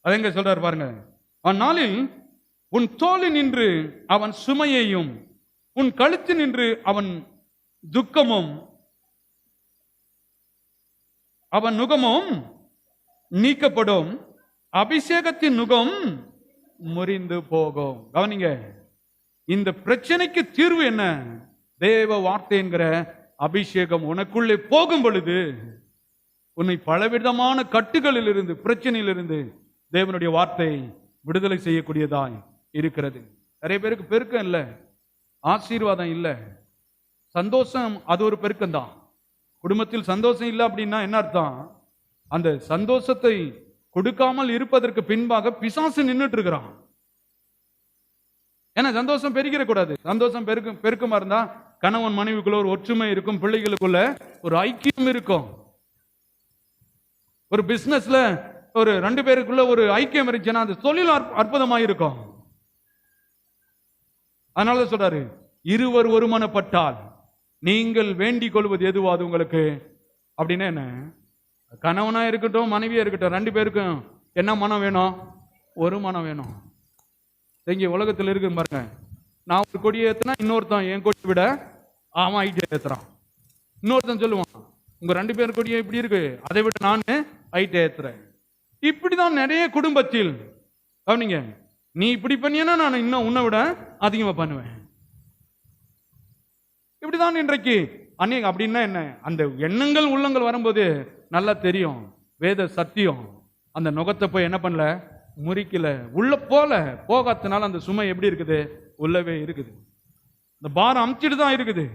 அது எங்க சொல்றாரு பாருங்க. அந்நாளில் உன் தோளி நின்று அவன் சுமையையும் உன் கழுத்து நின்று அவன் துக்கமும் அவன் நுகமும் நீக்கப்படும், அபிஷேகத்தின் நுகம் முறிந்து போகும். கவனிங்க, இந்த பிரச்சனைக்கு தீர்வு என்ன? தேவ வார்த்தை என்கிற அபிஷேகம் உனக்குள்ளே போகும் பொழுது உன்னை பலவிதமான கட்டுகளில் இருந்து, பிரச்சனையிலிருந்து தேவனுடைய வார்த்தை விடுதலை செய்யக்கூடியதாய் இருக்கிறது. நிறைய பேருக்கு பெருக்கம் இல்லை, ஆசீர்வாதம் இல்லை, சந்தோஷம் அது ஒரு பெருக்கம் தான். குடும்பத்தில் சந்தோஷம் இல்லை அப்படின்னா என்ன அர்த்தம்? அந்த சந்தோஷத்தை கொடுக்காமல் இருப்பதற்கு பின்பாக பிசாசு நின்றுட்டு இருக்கிறான். ஏன்னா சந்தோஷம் பெருகிடக்கூடாது. சந்தோஷம் பெருக்கமா இருந்தா கணவன் மனைவிக்குள்ள ஒரு ஒற்றுமை இருக்கும், பிள்ளைகளுக்குள்ள ஒரு ஐக்கியம் இருக்கும். ஒரு பிசினஸ்ல ஒரு 2 பேருக்குள்ள ஒரு ஐக்கியம் இருந்துச்சுன்னா அந்த தொழில் அற்புதமாக இருக்கும். அதனால சொல்றாரு, இருவர் ஒருமனப்பட்டால் நீங்கள் வேண்டிக் கொள்வது எதுவோ அது உங்களுக்கு. அப்படின்னா என்ன? கணவனா இருக்கட்டும் மனைவியா இருக்கட்டும், 2 பேருக்கும் என்ன மனம் வேணும்? ஒரு மனம் வேணும். இங்க உலகத்தில் இருக்கு பாருங்க, நான் ஒரு கொடியை ஏத்துனா இன்னொருத்தன் என் கொடியை விட அவன் ஐடியா ஏத்துறான். இன்னொருத்தன் சொல்லுவான், உங்க 2 பேர் கொடியை இப்படி இருக்கு, அதை விட நான் ஐடியா ஏத்துறேன். இப்படிதான் நிறைய குடும்பத்தில். கவனிங்க, நீ இப்படி பண்ணியனா நான் இன்னும் உன்னை விட அதிகமா பண்ணுவேன். இப்படிதான் இன்றைக்கு அநேக. அப்படின்னா என்ன? அந்த எண்ணங்கள் உள்ளங்கள் வரும்போது நல்லா தெரியும், வேத சத்தியம் அந்த நுகத்தை போய் என்ன பண்ணல, முறிக்கல, உள்ள போகாதனால அந்த சுமை எப்படி இருக்குது? உள்ளவே இருக்குது. இந்த பாரம் அமுச்சிட்டு தான் இருக்குது.